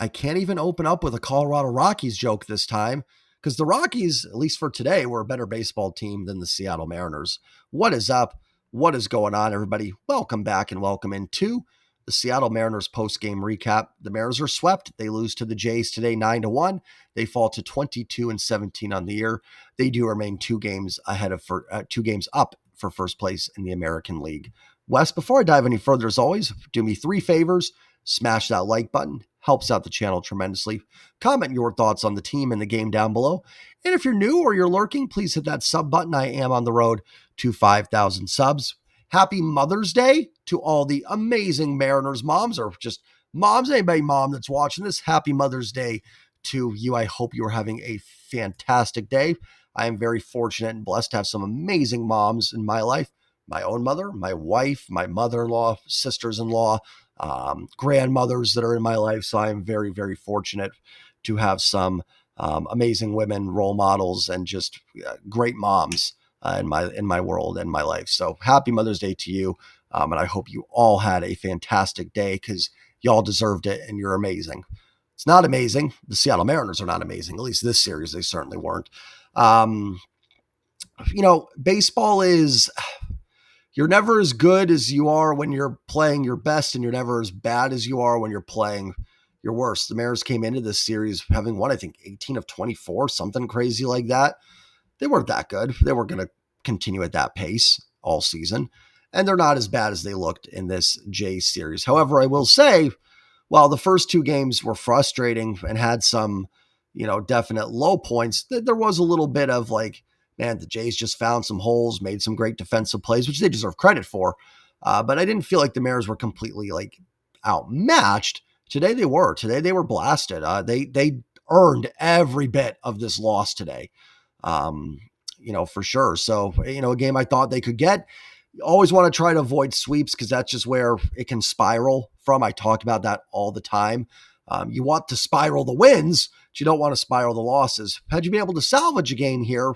I can't even open up with a Colorado Rockies joke this time because the Rockies, at least for today, were a better baseball team than the Seattle Mariners. What is up? What is going on, everybody? Welcome back and welcome into the Seattle Mariners post-game recap. The Mariners are swept. They lose to the Jays today 9-1. They fall to 22-17 on the year. They do remain 2 games up for first place in the American League. Wes, before I dive any further, as always, do me 3 favors. Smash that like button. Helps out the channel tremendously. Comment your thoughts on the team and the game down below. And if you're new or you're lurking, please hit that sub button. I am on the road to 5,000 subs. Happy Mother's Day to all the amazing Mariners moms, or just moms, anybody mom that's watching this. Happy Mother's Day to you. I hope you are having a fantastic day. I am very fortunate and blessed to have some amazing moms in my life. My own mother, my wife, my mother-in-law, sisters-in-law, grandmothers that are in my life. So I am very, very fortunate to have some amazing women, role models, and just great moms in my world and my life. So happy Mother's Day to you. And I hope you all had a fantastic day because y'all deserved it and you're amazing. It's not amazing. The Seattle Mariners are not amazing. At least this series, they certainly weren't. Baseball is... You're never as good as you are when you're playing your best, and you're never as bad as you are when you're playing your worst. The Mariners came into this series having won, I think, 18 of 24, something crazy like that. They weren't that good. They weren't going to continue at that pace all season, and they're not as bad as they looked in this Jays series. However, I will say, while the first 2 games were frustrating and had some, definite low points, there was a little bit of like, man, the Jays just found some holes, made some great defensive plays, which they deserve credit for. But I didn't feel like the Mariners were completely outmatched. Today they were. Today they were blasted. They earned every bit of this loss today, for sure. So, a game I thought they could get. You always want to try to avoid sweeps because that's just where it can spiral from. I talk about that all the time. You want to spiral the wins, but you don't want to spiral the losses. Had you been able to salvage a game here,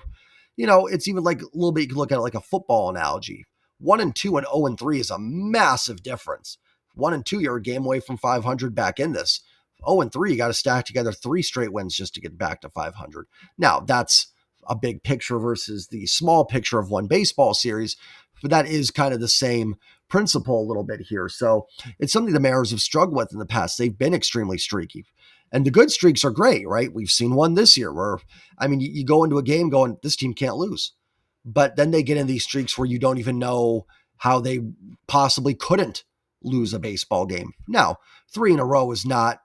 it's even like a little bit, you can look at it like a football analogy. 1-2 and 0-3 is a massive difference. 1-2, you're a game away from 500 back in this. 0-3, you got to stack together 3 straight wins just to get back to 500. Now, that's a big picture versus the small picture of one baseball series, but that is kind of the same principle a little bit here. So it's something the Mariners have struggled with in the past. They've been extremely streaky. And the good streaks are great, right? We've seen one this year where, you go into a game going, this team can't lose. But then they get in these streaks where you don't even know how they possibly couldn't lose a baseball game. Now, 3 in a row is not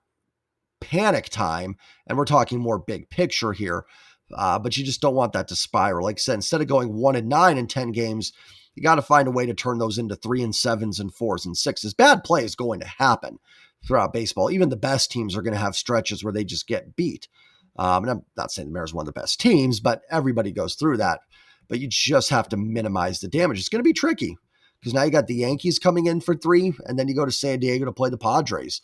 panic time, and we're talking more big picture here. But you just don't want that to spiral. Like I said, instead of going 1-9 in 10 games, you got to find a way to turn those into 3-7s and 4s and 6s. Bad play is going to happen throughout baseball. Even the best teams are going to have stretches where they just get beat. And I'm not saying the Mariners are one of the best teams, but everybody goes through that. But you just have to minimize the damage. It's going to be tricky because now you got the Yankees coming in for 3, and then you go to San Diego to play the Padres.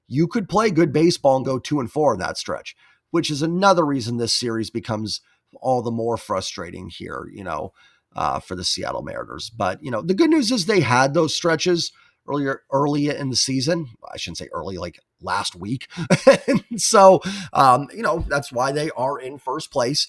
You could play good baseball and go 2-4 in that stretch, which is another reason this series becomes all the more frustrating here, for the Seattle Mariners. But, the good news is they had those stretches early in the season. I shouldn't say early, like last week. And so, that's why they are in first place.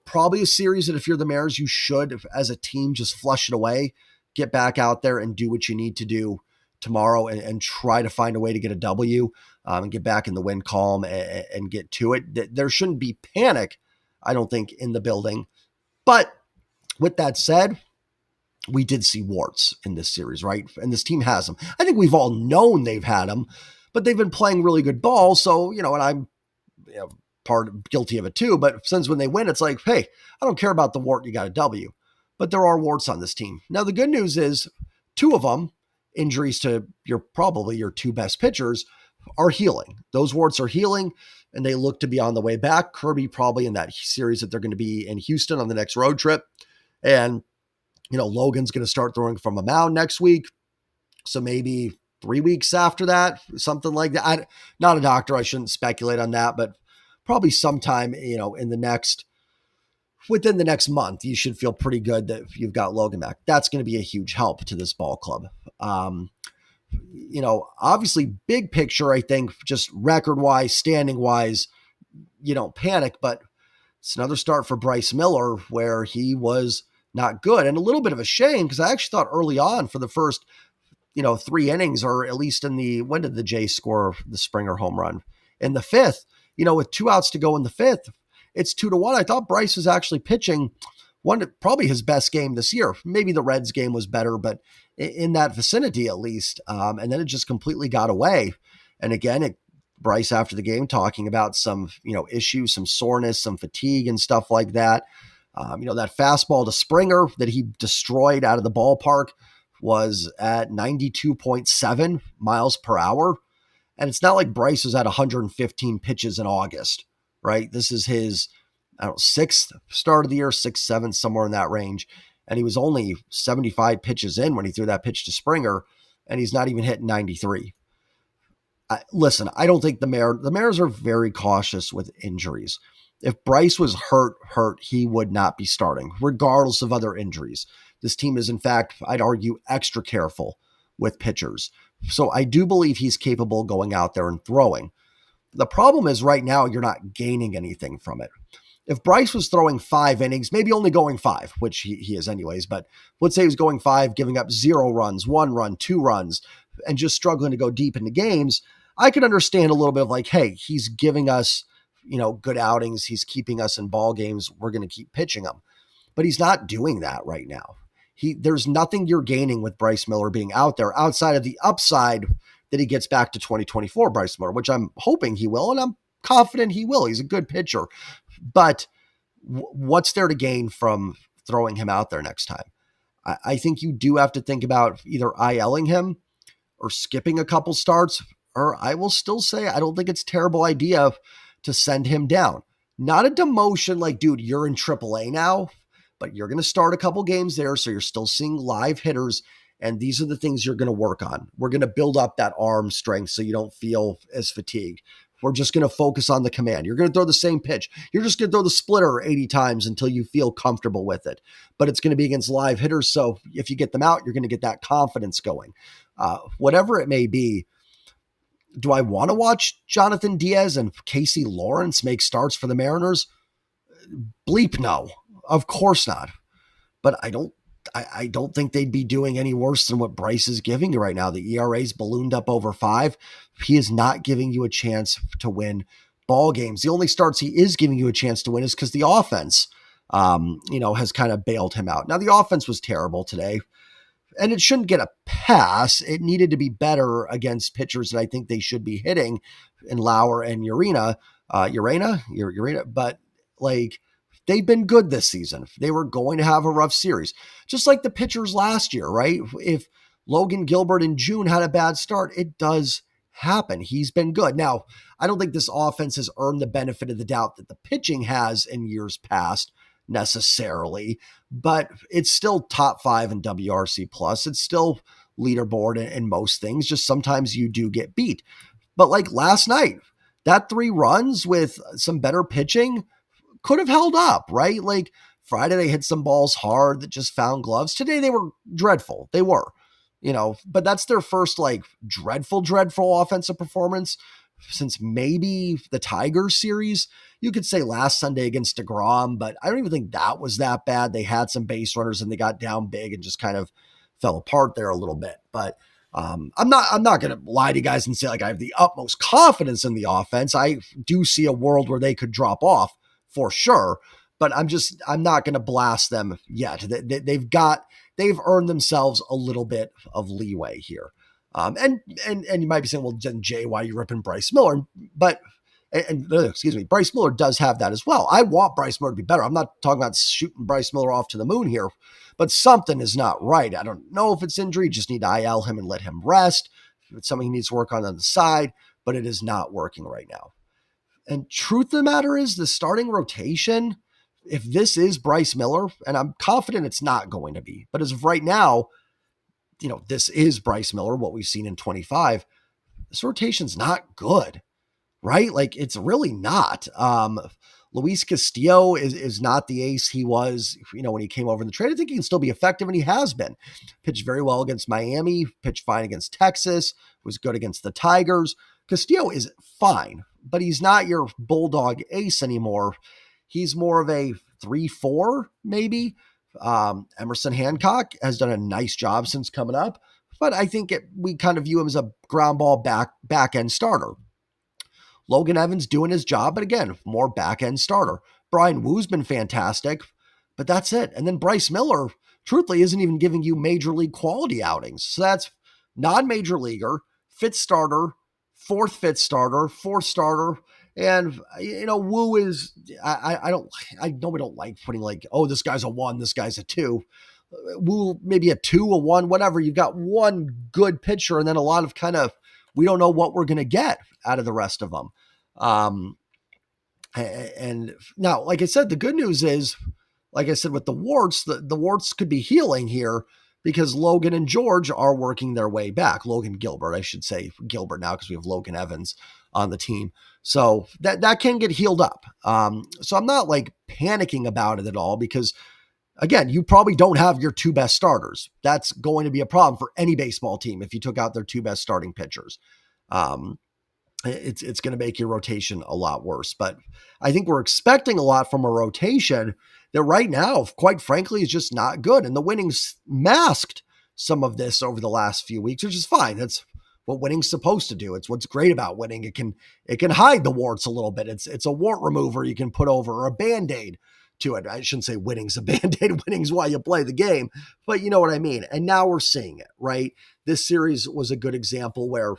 Probably a series that if you're the Mariners, you should, as a team, just flush it away, get back out there and do what you need to do tomorrow and try to find a way to get a W and get back in the win column and get to it. There shouldn't be panic, I don't think, in the building. But with that said, we did see warts in this series, right? And this team has them. I think we've all known they've had them, but they've been playing really good ball. So, and I'm guilty of it too. But since when they win, it's like, hey, I don't care about the wart. You got a W. But there are warts on this team. Now, the good news is 2 of them, injuries to probably your 2 best pitchers, are healing. Those warts are healing, and they look to be on the way back. Kirby probably in that series that they're going to be in Houston on the next road trip. And Logan's going to start throwing from a mound next week. So maybe 3 weeks after that, something like that. I'm not a doctor. I shouldn't speculate on that, but probably sometime, within the next month, you should feel pretty good that you've got Logan back. That's going to be a huge help to this ball club. Obviously big picture, I think just record wise, standing wise, you don't panic, but it's another start for Bryce Miller where he was not good, and a little bit of a shame because I actually thought early on for the first, 3 innings, or at least when did the Jays score the Springer home run? In the fifth, with 2 outs to go in the fifth, it's 2-1. I thought Bryce was actually pitching probably his best game this year. Maybe the Reds game was better, but in that vicinity at least. And then it just completely got away. And again, Bryce after the game talking about some, issues, some soreness, some fatigue and stuff like that. That fastball to Springer that he destroyed out of the ballpark was at 92.7 miles per hour. And it's not like Bryce was at 115 pitches in August, right? This is his, sixth start of the year, 6, 7, somewhere in that range. And he was only 75 pitches in when he threw that pitch to Springer, and he's not even hitting 93. Listen, I don't think the Mariners are very cautious with injuries. If Bryce was hurt, he would not be starting, regardless of other injuries. This team is, in fact, I'd argue, extra careful with pitchers. So I do believe he's capable of going out there and throwing. The problem is right now you're not gaining anything from it. If Bryce was throwing 5 innings, maybe only going 5, which he is anyways, but let's say he was going 5, giving up 0 runs, 1 run, 2 runs, and just struggling to go deep into games, I could understand a little bit of like, hey, he's giving us, good outings. He's keeping us in ball games. We're going to keep pitching him. But he's not doing that right now. There's nothing you're gaining with Bryce Miller being out there outside of the upside that he gets back to 2024 Bryce Miller, which I'm hoping he will, and I'm confident he will. He's a good pitcher. But what's there to gain from throwing him out there next time? I think you do have to think about either ILing him or skipping a couple starts, or I will still say I don't think it's a terrible idea to send him down. Not a demotion like, dude, you're in AAA now, but you're going to start a couple games there, so you're still seeing live hitters, and these are the things you're going to work on. We're going to build up that arm strength so you don't feel as fatigued. We're just going to focus on the command. You're going to throw the same pitch. You're just going to throw the splitter 80 times until you feel comfortable with it. But it's going to be against live hitters, so if you get them out, you're going to get that confidence going. Whatever it may be, do I want to watch Jonathan Diaz and Casey Lawrence make starts for the Mariners? Bleep no. Of course not. But I don't think they'd be doing any worse than what Bryce is giving you right now. The ERA's ballooned up over 5. He is not giving you a chance to win ball games. The only starts he is giving you a chance to win is because the offense, has kind of bailed him out. Now, the offense was terrible today, and it shouldn't get a pass. It needed to be better against pitchers that I think they should be hitting in Lauer and Urena, but like, they've been good this season. They were going to have a rough series, just like the pitchers last year, right? If Logan Gilbert in June had a bad start, it does happen. He's been good. Now, I don't think this offense has earned the benefit of the doubt that the pitching has in years past necessarily, but it's still top 5 in WRC plus. It's still leaderboard in most things. Just sometimes you do get beat. But like last night, that 3 runs with some better pitching could have held up, right? Like Friday, they hit some balls hard that just found gloves. Today, they were dreadful. They were, but that's their first like dreadful offensive performance since maybe the Tigers series. You could say last Sunday against DeGrom, but I don't even think that was that bad. They had some base runners and they got down big and just kind of fell apart there a little bit. But I'm not going to lie to you guys and say like I have the utmost confidence in the offense. I do see a world where they could drop off for sure, but I'm not going to blast them yet. They've earned themselves a little bit of leeway here. And you might be saying, well, Jay, why are you ripping Bryce Miller? But, excuse me, Bryce Miller does have that as well. I want Bryce Miller to be better. I'm not talking about shooting Bryce Miller off to the moon here, but something is not right. I don't know if it's injury. Just need to IL him and let him rest. It's something he needs to work on the side, but it is not working right now. And truth of the matter is the starting rotation, if this is Bryce Miller, and I'm confident it's not going to be, but as of right now, this is Bryce Miller, what we've seen in 25, this rotation's not good, right? Like it's really not. Luis Castillo is not the ace he was, when he came over in the trade. I think he can still be effective, and he has been. Pitched very well against Miami, pitched fine against Texas, was good against the Tigers. Castillo is fine, but he's not your bulldog ace anymore. He's more of a 3-4, maybe. Emerson Hancock has done a nice job since coming up, but I think we kind of view him as a ground ball back end starter. Logan Evans doing his job, but again, more back-end starter. Brian Woo's been fantastic, but that's it. And then Bryce Miller, truthfully, isn't even giving you major league quality outings. So that's non-major leaguer, fifth starter, fourth fourth starter. And, Woo is, I know we don't like putting this guy's a 1, this guy's a 2. Woo, maybe a 2, a 1, whatever. You've got one good pitcher and then a lot of we don't know what we're going to get out of the rest of them. And now, like I said, the good news is, like I said, with the warts, the warts could be healing here because Logan and George are working their way back. Logan Gilbert, I should say Gilbert now because we have Logan Evans on the team. So that can get healed up. So I'm not panicking about it at all because, again, you probably don't have your 2 best starters. That's going to be a problem for any baseball team if you took out their 2 best starting pitchers. It's going to make your rotation a lot worse. But I think we're expecting a lot from a rotation that right now, quite frankly, is just not good. And the winning's masked some of this over the last few weeks, which is fine. That's what winning's supposed to do. It's what's great about winning. It can hide the warts a little bit. It's a wart remover you can put over, or a Band-Aid to it. I shouldn't say winning's a Band-Aid. Winning's why you play the game, but you know what I mean. And now we're seeing it, right? This series was a good example where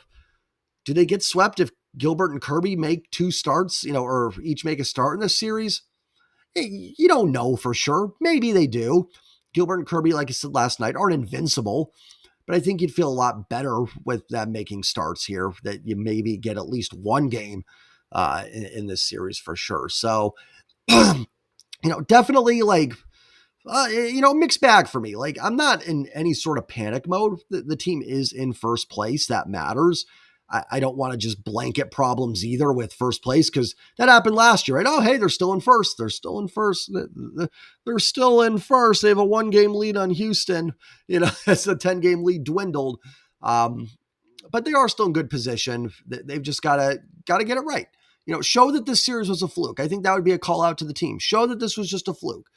do they get swept if Gilbert and Kirby make 2 starts, or each make a start in this series? You don't know for sure. Maybe they do. Gilbert and Kirby, like I said last night, aren't invincible, but I think you'd feel a lot better with them making starts here, that you maybe get at least one game in this series for sure. So, definitely mixed bag for me. I'm not in any sort of panic mode. The team is in first place. That matters. I don't want to just blanket problems either with first place because that happened last year, right? Oh, hey, they're still in first. They're still in first. They're still in first. They have a 1-game lead on Houston. As the 10-game lead dwindled. But they are still in good position. They've just got to get it right. Show that this series was a fluke. I think that would be a call out to the team. Show that this was just a fluke.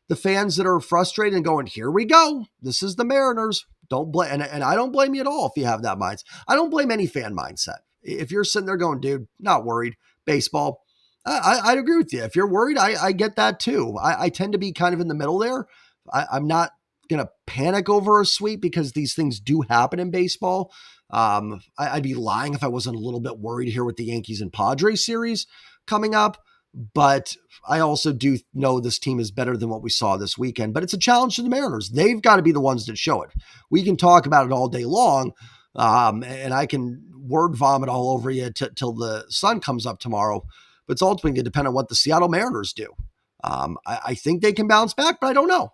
The fans that are frustrated and going, here we go. This is the Mariners. Don't blame, and I don't blame you at all if you have that mindset. I don't blame any fan mindset. If you're sitting there going, dude, not worried, baseball, I'd agree with you. If you're worried, I get that too. I tend to be kind of in the middle there. I'm not going to panic over a sweep because these things do happen in baseball. I'd be lying if I wasn't a little bit worried here with the Yankees and Padres series coming up. But I also do know this team is better than what we saw this weekend. But it's a challenge to the Mariners. They've got to be the ones that show it. We can talk about it all day long, and I can word vomit all over you till the sun comes up tomorrow. But it's ultimately going to depend on what the Seattle Mariners do. I think they can bounce back, but I don't know.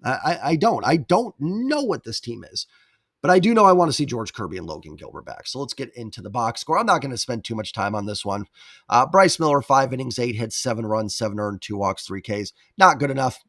I don't. I don't know what this team is. But I do know I want to see George Kirby and Logan Gilbert back. So let's get into the box score. I'm not going to spend too much time on this one. Bryce Miller, 5 innings, 8 hits, 7 runs, 7 earned, 2 walks, 3 Ks. Not good enough.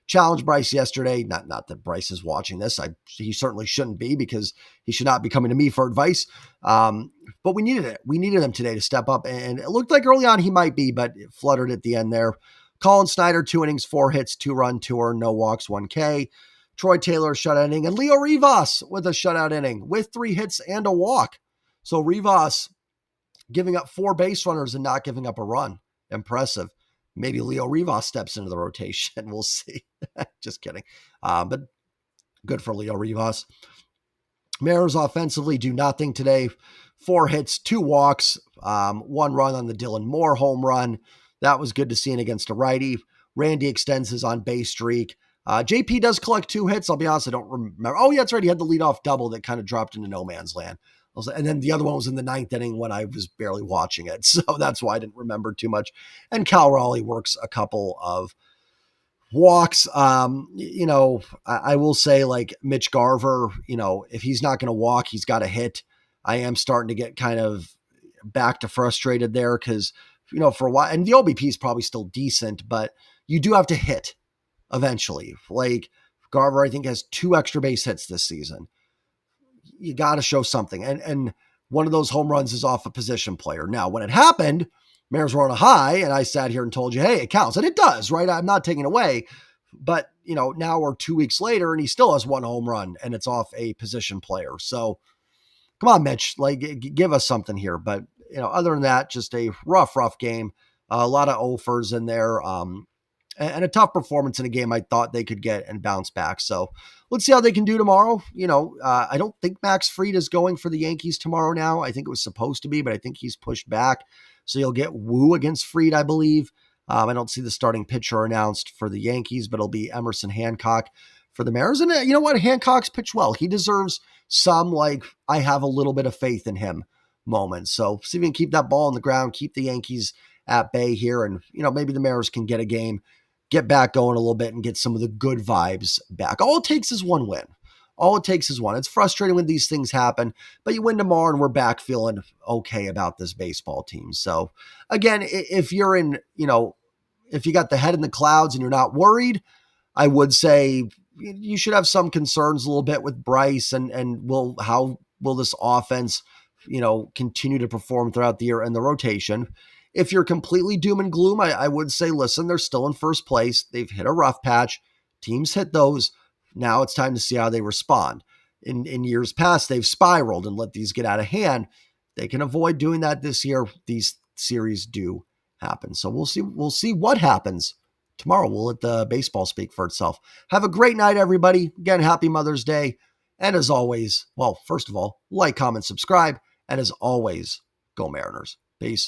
Challenged Bryce yesterday. Not that Bryce is watching this. He certainly shouldn't be because he should not be coming to me for advice. But we needed it. We needed him today to step up. And it looked like early on he might be, but it fluttered at the end there. Colin Snyder, 2 innings, 4 hits, 2 run, 2 earned, no walks, 1 K. Troy Taylor, shutout inning, and Leo Rivas with a shutout inning with 3 hits and a walk. So Rivas giving up 4 base runners and not giving up a run. Impressive. Maybe Leo Rivas steps into the rotation. We'll see. Just kidding. But good for Leo Rivas. Mariners offensively do nothing today. 4 hits, 2 walks, 1 run on the Dylan Moore home run. That was good to see against a righty. Randy extends his on-base streak. JP does collect 2 hits. I'll be honest, I don't remember. Oh, yeah, that's right. He had the leadoff double that kind of dropped into no man's land. And then the other one was in the 9th inning when I was barely watching it. So that's why I didn't remember too much. And Cal Raleigh works a couple of walks. I will say Mitch Garver, if he's not going to walk, he's got to hit. I am starting to get kind of back to frustrated there because for a while. And the OBP is probably still decent, but you do have to hit eventually. Like Garver, I think, has 2 extra base hits this season. You got to show something. And one of those home runs is off a position player. Now, when it happened, Mariners were on a high, and I sat here and told you, hey, it counts. And it does, right? I'm not taking it away. But, now we're 2 weeks later, and he still has 1 home run, and it's off a position player. So, come on, Mitch, give us something here. But, other than that, just a rough game. A lot of offers in there. And a tough performance in a game I thought they could get and bounce back. So let's see how they can do tomorrow. I don't think Max Fried is going for the Yankees tomorrow now. I think it was supposed to be, but I think he's pushed back. So you'll get Wu against Fried, I believe. I don't see the starting pitcher announced for the Yankees, but it'll be Emerson Hancock for the Mariners. And you know what? Hancock's pitched well. He deserves some, I have a little bit of faith in him moments. So see if we can keep that ball on the ground, keep the Yankees at bay here. And, maybe the Mariners can get a game, get back going a little bit and get some of the good vibes back. All it takes is one win. All it takes is one. It's frustrating when these things happen, but you win tomorrow and we're back feeling okay about this baseball team. So again, if you're in, if you got the head in the clouds and you're not worried, I would say you should have some concerns a little bit with Bryce and how will this offense, continue to perform throughout the year and the rotation. If you're completely doom and gloom, I would say, listen, they're still in first place. They've hit a rough patch. Teams hit those. Now it's time to see how they respond. In years past, they've spiraled and let these get out of hand. They can avoid doing that this year. These series do happen. So we'll see. We'll see what happens tomorrow. We'll let the baseball speak for itself. Have a great night, everybody. Again, happy Mother's Day. And as always, well, first of all, like, comment, subscribe. And as always, go Mariners. Peace.